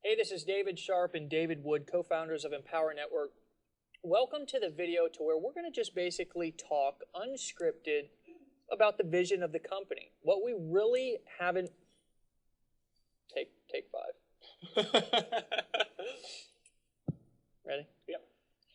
Hey, this is David Sharp and David Wood, co-founders of Empower Network. Welcome to the video to where we're going to just basically talk unscripted about the vision of the company. What we really haven't... Take five. Ready? Yep.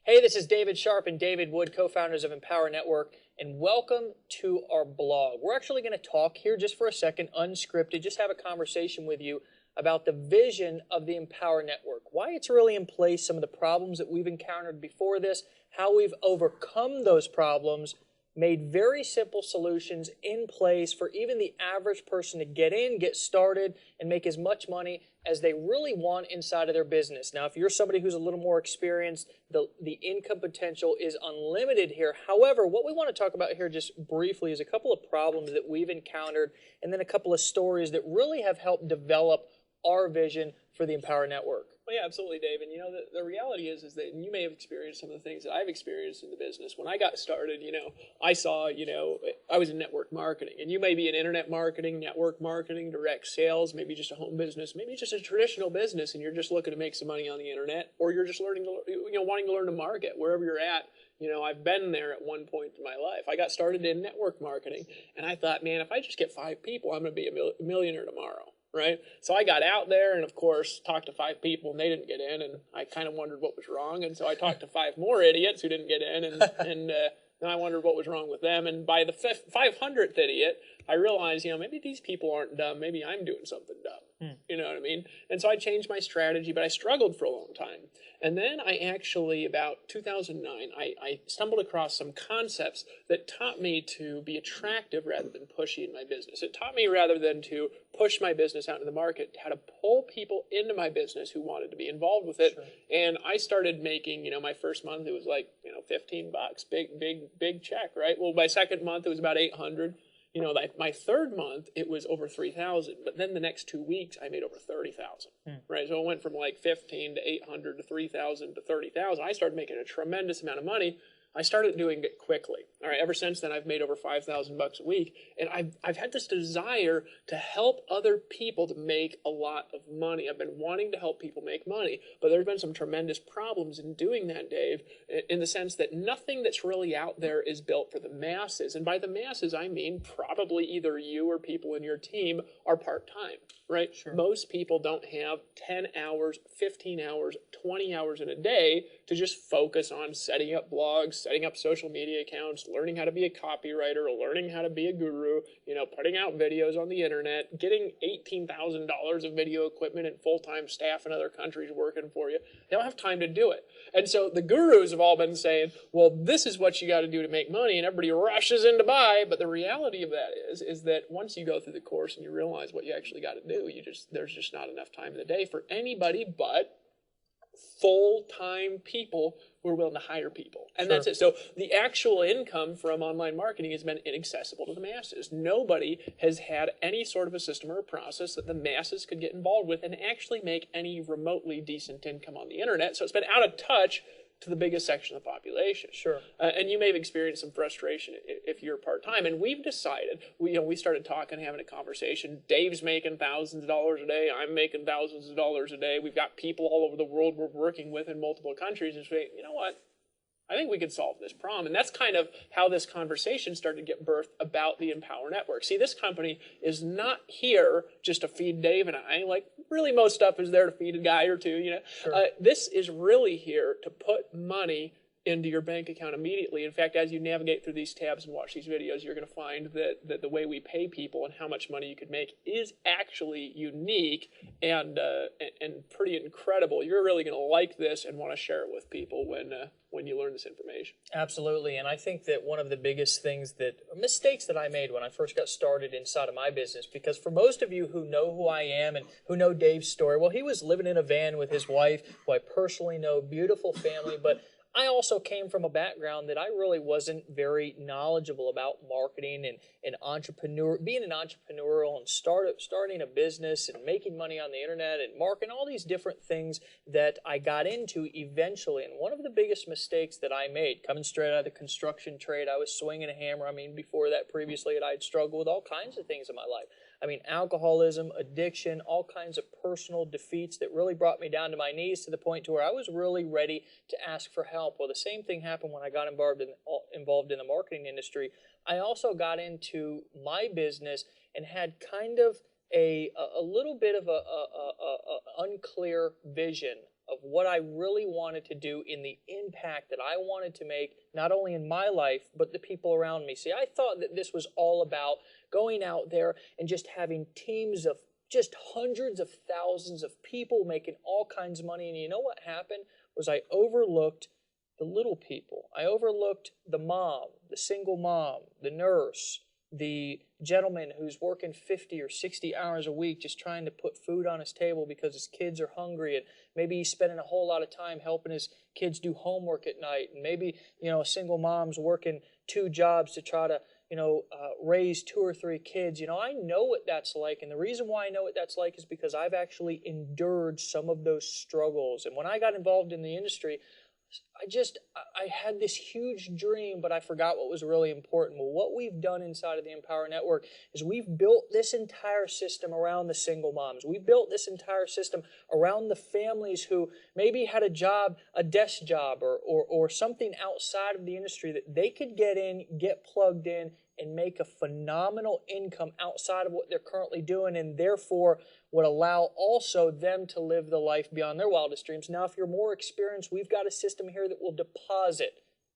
Hey, this is David Sharp and David Wood, co-founders of Empower Network, and welcome to our blog. We're actually going to talk here just for a second, unscripted, just have a conversation with you about the vision of the Empower Network, why it's really in place, some of the problems that we've encountered before this, how we've overcome those problems, made very simple solutions in place for even the average person to get in, get started, and make as much money as they really want inside of their business. Now, if you're somebody who's a little more experienced, the income potential is unlimited here. However, what we want to talk about here just briefly is a couple of problems that we've encountered and then a couple of stories that really have helped develop our vision for the Empower Network. Well, yeah, absolutely, Dave. And, the reality is that you may have experienced some of the things that I've experienced in the business. When I got started, I saw, I was in network marketing. And you may be in internet marketing, network marketing, direct sales, maybe just a home business, maybe just a traditional business, and you're just looking to make some money on the internet, or you're just learning to, wanting to learn to market wherever you're at. I've been there at one point in my life. I got started in network marketing, and I thought, man, if I just get 5 people, I'm going to be a millionaire tomorrow. Right? So I got out there and, of course, talked to 5 people, and they didn't get in, and I kind of wondered what was wrong. And so I talked to 5 more idiots who didn't get in, and then I wondered what was wrong with them. And by the 500th idiot, I realized, maybe these people aren't dumb. Maybe I'm doing something dumb. You know what I mean? And so I changed my strategy, but I struggled for a long time. And then I actually, about 2009, I stumbled across some concepts that taught me to be attractive rather than pushy in my business. It taught me rather than to push my business out into the market, how to pull people into my business who wanted to be involved with it. Sure. And I started making, my first month, it was like, $15, big check, right? Well, my second month, it was about 800. My third month, it was over 3,000. But then the next 2 weeks, I made over 30,000. Right? So it went from like 15 to 800 to 3,000 to 30,000. I started making a tremendous amount of money. I started doing it quickly. All right. Ever since then, I've made over $5,000 a week, and I've had this desire to help other people to make a lot of money. I've been wanting to help people make money, but there's been some tremendous problems in doing that, Dave, in the sense that nothing that's really out there is built for the masses. And by the masses, I mean probably either you or people in your team are part-time, right? Sure. Most people don't have 10 hours, 15 hours, 20 hours in a day to just focus on setting up blogs, setting up social media accounts, learning how to be a copywriter, learning how to be a guru, putting out videos on the internet, getting $18,000 of video equipment and full-time staff in other countries working for you. They don't have time to do it. And so the gurus have all been saying, well, this is what you got to do to make money, and everybody rushes in to buy. But the reality of that is that once you go through the course and you realize what you actually got to do, there's just not enough time in the day for anybody but full-time people who are willing to hire people. And Sure. That's it. So the actual income from online marketing has been inaccessible to the masses. Nobody has had any sort of a system or a process that the masses could get involved with and actually make any remotely decent income on the internet. So it's been out of touch to the biggest section of the population. Sure. And you may have experienced some frustration if you're part-time. And we've decided, we started talking, having a conversation. Dave's making thousands of dollars a day. I'm making thousands of dollars a day. We've got people all over the world we're working with in multiple countries. And say, you know what? I think we could solve this problem. And that's kind of how this conversation started to get birthed about the Empower Network. See, this company is not here just to feed Dave and I. Like, really, most stuff is there to feed a guy or two, Sure. This is really here to put money into your bank account immediately. In fact, as you navigate through these tabs and watch these videos, you're going to find that the way we pay people and how much money you could make is actually unique and pretty incredible. You're really going to like this and want to share it with people when you learn this information. Absolutely. And I think that one of the biggest mistakes that I made when I first got started inside of my business, because for most of you who know who I am and who know Dave's story, well, he was living in a van with his wife, who I personally know, beautiful family, but I also came from a background that I really wasn't very knowledgeable about marketing and being an entrepreneurial and starting a business and making money on the internet and marketing, all these different things that I got into eventually. And one of the biggest mistakes that I made, coming straight out of the construction trade, I was swinging a hammer. I mean, before that, previously, I'd struggled with all kinds of things in my life. I mean, alcoholism, addiction, all kinds of personal defeats that really brought me down to my knees to the point to where I was really ready to ask for help. Well, the same thing happened when I got involved in the marketing industry. I also got into my business and had kind of a little bit of a unclear vision of what I really wanted to do in the impact that I wanted to make, not only in my life, but the people around me. See, I thought that this was all about going out there and just having teams of just hundreds of thousands of people making all kinds of money. And you know what happened was I overlooked the little people. I overlooked the mom, the single mom, the nurse, the gentleman who's working 50 or 60 hours a week just trying to put food on his table because his kids are hungry, and maybe he's spending a whole lot of time helping his kids do homework at night, and maybe, a single mom's working 2 jobs to try to, raise 2 or 3 kids. I know what that's like, and the reason why I know what that's like is because I've actually endured some of those struggles. And when I got involved in the industry, I had this huge dream, but I forgot what was really important. Well, what we've done inside of the Empower Network is we've built this entire system around the single moms. We built this entire system around the families who maybe had a job, a desk job, or something outside of the industry that they could get in, get plugged in, and make a phenomenal income outside of what they're currently doing, and therefore would allow also them to live the life beyond their wildest dreams. Now, if you're more experienced, we've got a system here that will deposit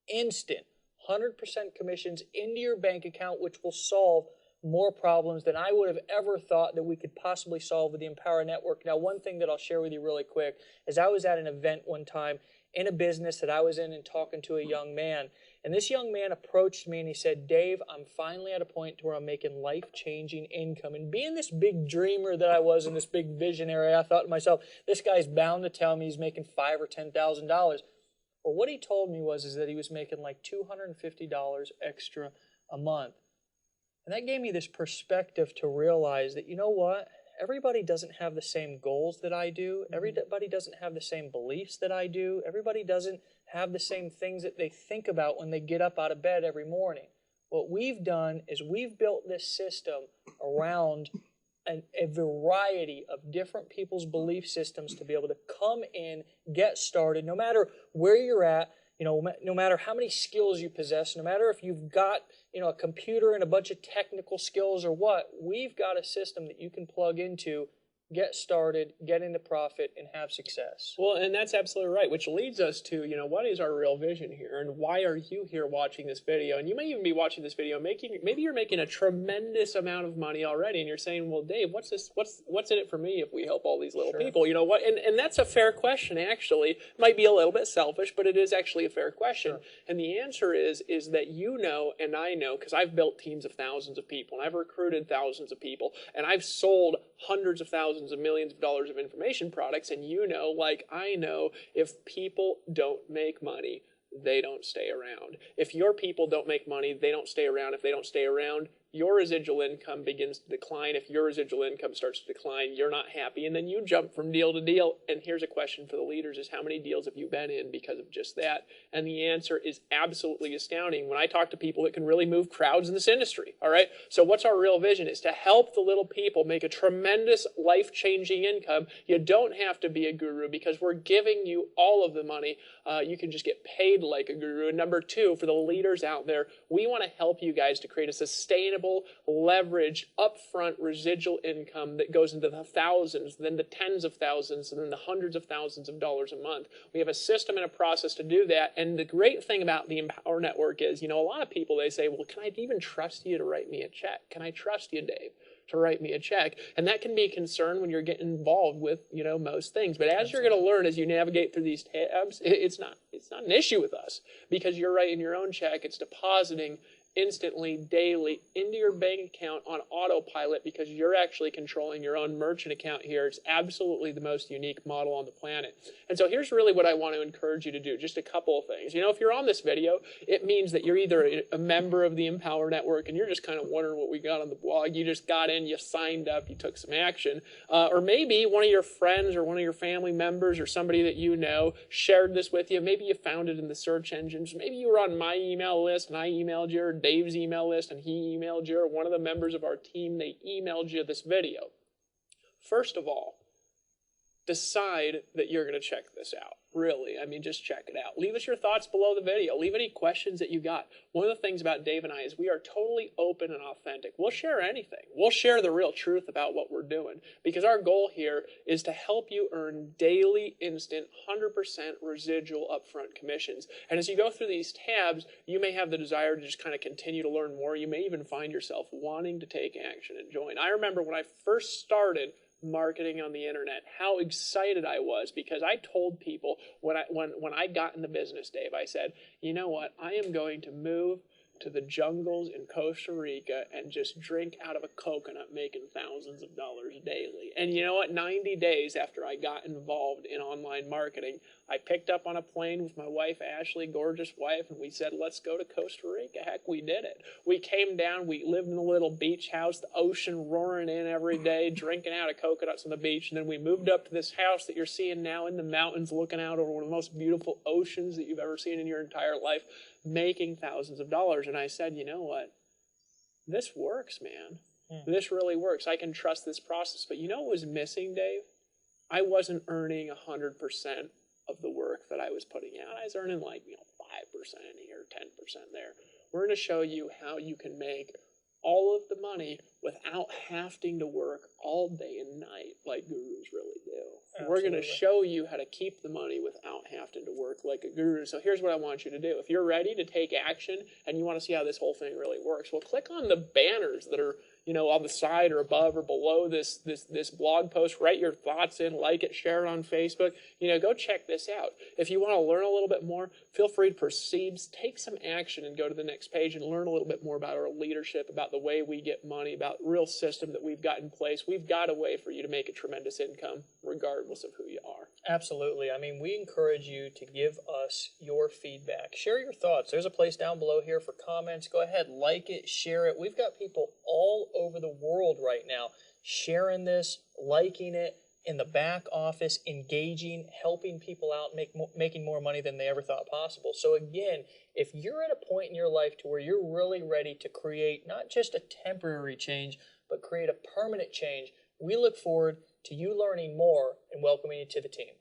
instant 100% commissions into your bank account, which will solve more problems than I would have ever thought that we could possibly solve with the Empower Network. Now, one thing that I'll share with you really quick is I was at an event one time in a business that I was in and talking to a young man. And this young man approached me and he said, Dave, I'm finally at a point where I'm making life-changing income. And being this big dreamer that I was and this big visionary, I thought to myself, this guy's bound to tell me he's making $5,000 or $10,000. Well, what he told me is that he was making like $250 extra a month. And that gave me this perspective to realize that, you know what? Everybody doesn't have the same goals that I do. Everybody doesn't have the same beliefs that I do. Everybody doesn't have the same things that they think about when they get up out of bed every morning. What we've done is we've built this system around a variety of different people's belief systems to be able to come in, get started, no matter where you're at, no matter how many skills you possess, no matter if you've got, a computer and a bunch of technical skills or what, we've got a system that you can plug into, get started, get into profit, and have success. Well, and that's absolutely right, which leads us to, what is our real vision here, and why are you here watching this video? And you may even be watching this video maybe you're making a tremendous amount of money already, and you're saying, well, Dave, what's in it for me if we help all these little people? You know what? And that's a fair question, actually. It might be a little bit selfish, but it is actually a fair question. Sure. And the answer is that and I know, because I've built teams of thousands of people, and I've recruited thousands of people, and I've sold hundreds of thousands of millions of dollars of information products, and like I know, if people don't make money, they don't stay around. If your people don't make money, they don't stay around. If they don't stay around, your residual income begins to decline. If your residual income starts to decline, you're not happy, and then you jump from deal to deal. And here's a question for the leaders is how many deals have you been in because of just that? And the answer is absolutely astounding when I talk to people that can really move crowds in this industry, all right? So what's our real vision is to help the little people make a tremendous life-changing income. You don't have to be a guru because we're giving you all of the money. You can just get paid like a guru. And number 2, for the leaders out there, we want to help you guys to create a sustainable, leveraged, upfront residual income that goes into the thousands, then the tens of thousands, and then the hundreds of thousands of dollars a month. We have a system and a process to do that. And the great thing about the Empower Network is, a lot of people, they say, well, can I even trust you to write me a check? Can I trust you, Dave, to write me a check? And that can be a concern when you're getting involved with, most things. But as you're going to learn, as you navigate through these tabs, it's not an issue with us because you're writing your own check. It's depositing instantly, daily, into your bank account on autopilot because you're actually controlling your own merchant account here. It's absolutely the most unique model on the planet. And so here's really what I want to encourage you to do. Just a couple of things. If you're on this video, it means that you're either a member of the Empower Network and you're just kind of wondering what we got on the blog. You just got in, you signed up, you took some action. Or maybe one of your friends or one of your family members or somebody that you know shared this with you. Maybe you found it in the search engines. Maybe you were on my email list and I emailed you, or Dave's email list and he emailed you, or one of the members of our team, they emailed you this video. First of all, decide that you're going to check this out. Really, I mean, just check it out. Leave us your thoughts below the video. Leave any questions that you got. One of the things about Dave and I is we are totally open and authentic. We'll share anything. We'll share the real truth about what we're doing, because our goal here is to help you earn daily, instant, 100% residual upfront commissions. And as you go through these tabs, you may have the desire to just kind of continue to learn more. You may even find yourself wanting to take action and join. I remember when I first started marketing on the internet, how excited I was, because I told people when I got in the business, Dave, I said, you know what, I am going to move to the jungles in Costa Rica and just drink out of a coconut, making thousands of dollars daily. And you know what, 90 days after I got involved in online marketing, I picked up on a plane with my wife, Ashley, gorgeous wife, and we said, let's go to Costa Rica. Heck, we did it. We came down, we lived in a little beach house, the ocean roaring in every day, drinking out of coconuts on the beach, and then we moved up to this house that you're seeing now in the mountains, looking out over one of the most beautiful oceans that you've ever seen in your entire life, making thousands of dollars. And I said, you know what? This works, man. This really works. I can trust this process. But you know what was missing, Dave? I wasn't earning 100% of the work that I was putting out. I was earning like, 5% here, 10% there. We're going to show you how you can make all of the money without having to work all day and night like gurus really do. Absolutely. We're going to show you how to keep the money without having to work like a guru. So here's what I want you to do. If you're ready to take action and you want to see how this whole thing really works, well, click on the banners that are on the side or above or below this blog post. Write your thoughts in, like it, share it on Facebook. Go check this out. If you want to learn a little bit more, feel free to proceed, take some action and go to the next page and learn a little bit more about our leadership, about the way we get money, about real system that we've got in place. We've got a way for you to make a tremendous income regardless of who you are. Absolutely. I mean, we encourage you to give us your feedback. Share your thoughts. There's a place down below here for comments. Go ahead, like it, share it. We've got people all over the world right now sharing this, liking it, in the back office, engaging, helping people out, making more money than they ever thought possible. So again, if you're at a point in your life to where you're really ready to create not just a temporary change, but create a permanent change, we look forward to you learning more and welcoming you to the team.